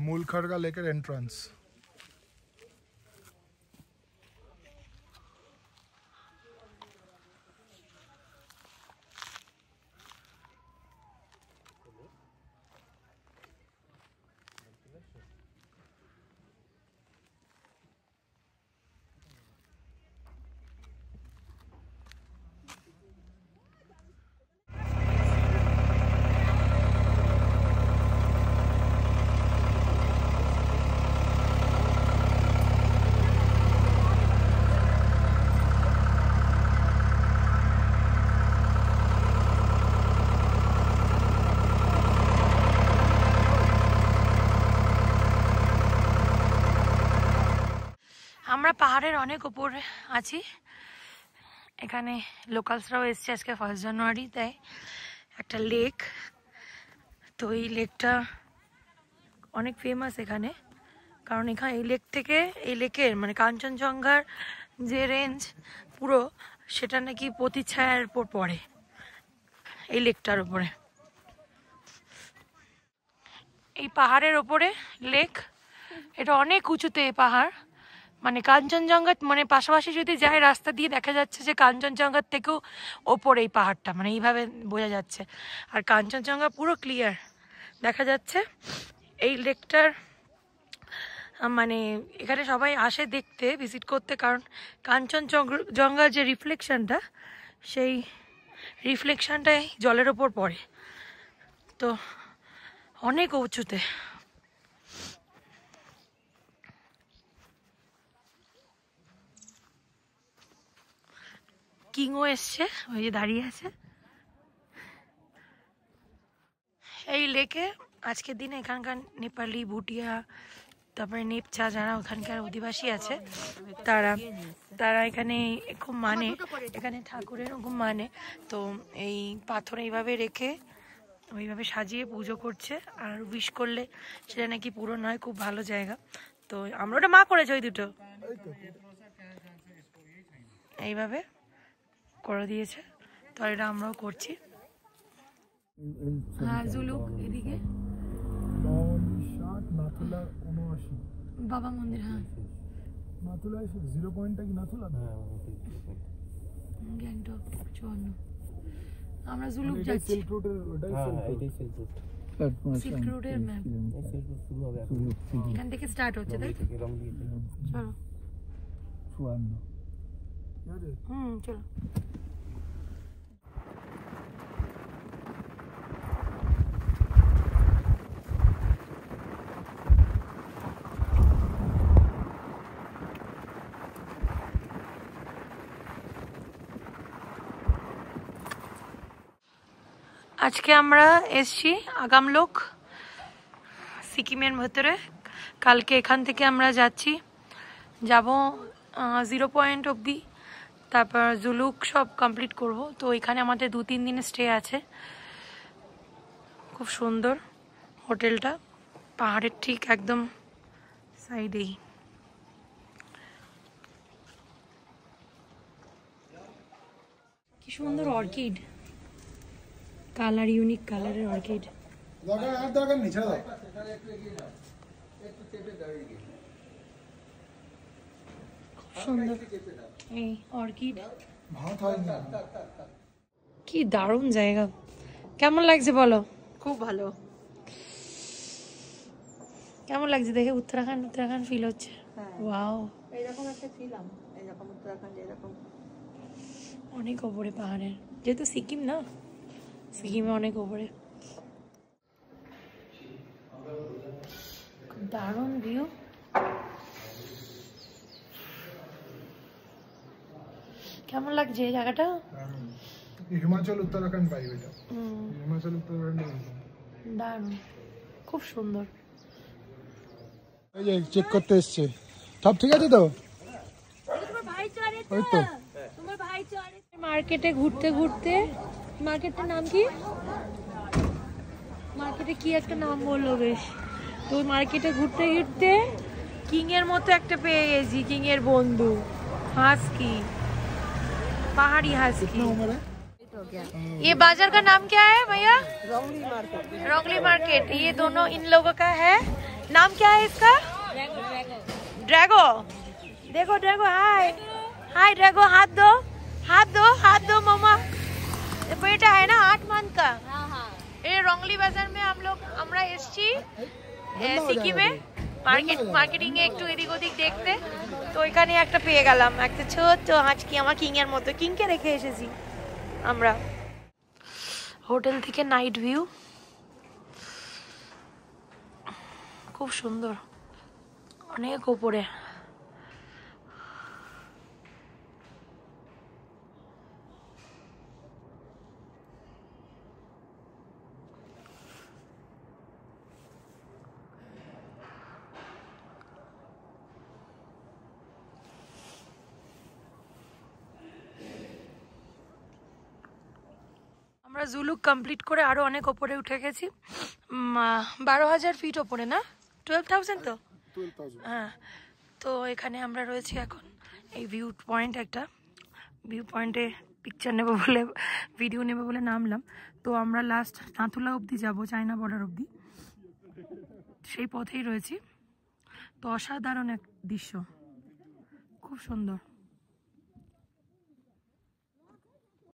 মূলখড়গা লেকের এন্ট্রান্স। আমরা পাহাড়ের অনেক উপরে আছি। এখানে লোকালসরাও এসছে আজকে 1 জানুয়ারি, তাই একটা লেক। তো এই লেকটা অনেক ফেমাস এখানে, কারণ এখানে এই লেক থেকে, এই লেকের মানে কাঞ্চনজঙ্ঘার যে রেঞ্জ পুরো, সেটা নাকি প্রতিচ্ছায়ার উপর পড়ে এই লেকটার উপরে। এই পাহাড়ের ওপরে লেক, এটা অনেক উঁচুতে পাহাড়, মানে কাঞ্চনজঙ্ঘা মানে পাশাপাশি যদি যায় রাস্তা দিয়ে দেখা যাচ্ছে যে কাঞ্চনজঙ্ঘার থেকেও ওপরে এই পাহাড়টা, মানে এইভাবে বোঝা যাচ্ছে। আর কাঞ্চনজঙ্ঘা পুরো ক্লিয়ার দেখা যাচ্ছে। এই লেকটার মানে এখানে সবাই আসে দেখতে, ভিজিট করতে, কারণ কাঞ্চনজঙ্ঘার যে রিফ্লেকশনটা, সেই রিফ্লেকশনটাই জলের ওপর পড়ে, তো অনেক উঁচুতে। কিংও এসছে, ওই যে দাঁড়িয়ে আছে। এই লেকে আজকের দিনে এখানকার নেপালি, ভুটিয়া, তারপরে নেপচা যারা ওখানকার অধিবাসী আছে, তারা এখানে খুব মানে, এখানে ঠাকুরের খুব মানে। তো এই পাথর এইভাবে রেখে ওইভাবে সাজিয়ে পুজো করছে, আর উইশ করলে সেটা নাকি পূরণ হয়। খুব ভালো জায়গা। তো আমরা ওটা মা করেছে ওই দুটো এইভাবে করে দিয়েছে, তো এটা আমরাও করছি। হ্যাঁ, জুলুক এদিকে বাবা মন্দির। হ্যাঁ, নাথুলা 0 পয়েন্টটা কি নাথুলা? গ্যাংটক 54। আমরা জুলুক যাচ্ছি। সিল্ক রুটের, ওটাই সিল্ক রুটের ম্যাপ এখান থেকে স্টার্ট হচ্ছে, তাই তো? চলো। চলো। আজকে আমরা এসছি আগামলোক, সিকিমের ভেতরে। কালকে এখান থেকে আমরা যাব 0 পয়েন্ট অবধি, তারপর জুলুক সব কমপ্লিট করব। তো এখানে আমাদের 2-3 দিনের স্টে আছে। খুব সুন্দর হোটেলটা, পাহাড়ের ঠিক একদম সাইডেই। কি সুন্দর অর্কিড, কালার, ইউনিক কালারের অর্কিড। সুন্দর এই অর্কিড, কি দারুণ জায়গা। কেমন লাগছে বলো? খুব ভালো। কেমন লাগছে দেখে? উত্তরাখণ্ড ফিল হচ্ছে। ওয়াও, এইরকম একটা ছিলাম, এইরকম উত্তরাখণ্ড, এরকম অনেক ওপরে পাহাড়ের, যেহেতু সিকিম না, সিকিমে অনেক ওপরে। দারুণ ভিউ। কেমন লাগছে এই জায়গাটা? হিমাচল উত্তরাখণ্ড ভাইব এটা। হিমাচল উত্তরাখণ্ড দারুণ, খুব সুন্দর। এই যে চেক করতে এসছে, সব ঠিক আছে তো? ওই তো মার্কেটে ঘুরতে ঘুরতে, মার্কেটটার নাম কি? মার্কেটে কি একটা নাম বললো বেশ। তো মার্কেটে ঘুরতে ঘুরতে কিং এর মতো একটা পেয়ে গেছি, কিং এর বন্ধু, হাস্কি, पहाड़ी हास्की। ये बाजार का नाम क्या है भैया? रोंगली मार्केट। रोंगली मार्केट। ये दोनों इन लोगों का है, नाम क्या है इसका? ड्रैगो। देखो ड्रैगो, हाय हाय ड्रैगो, हाथ दो हाथ दो हाथ दो मामा। ये बेटा है ना 8 मंथ का। ये রংলি বাজার में আমরা এসেছি সিকিমে মার্কেটিং এ একটু এদিক ওদিক দেখতে। তো এখানে একটা পেয়ে গেলাম, একটা ছোট্ট হাঁচকি, আমার কিং এর মতো। কিংকে রেখে এসেছি আমরা। হোটেল থেকে নাইট ভিউ খুব সুন্দর, অনেক উপরে। আমরা জুলুক কমপ্লিট করে আরো অনেক উপরে উঠে গেছি। 12,000 ফিট উপরে না, 12,000 তো। হ্যাঁ, তো এখানে আমরা রয়েছি এখন এই ভিউ পয়েন্ট। একটা ভিউ পয়েন্টে পিকচার নেবো বলে, ভিডিও নেবো বলে নামলাম। তো আমরা লাস্ট নাথুলা অবধি যাব, চায়না বর্ডার অবধি, সেই পথেই রয়েছি। তো অসাধারণ এক দৃশ্য, খুব সুন্দর।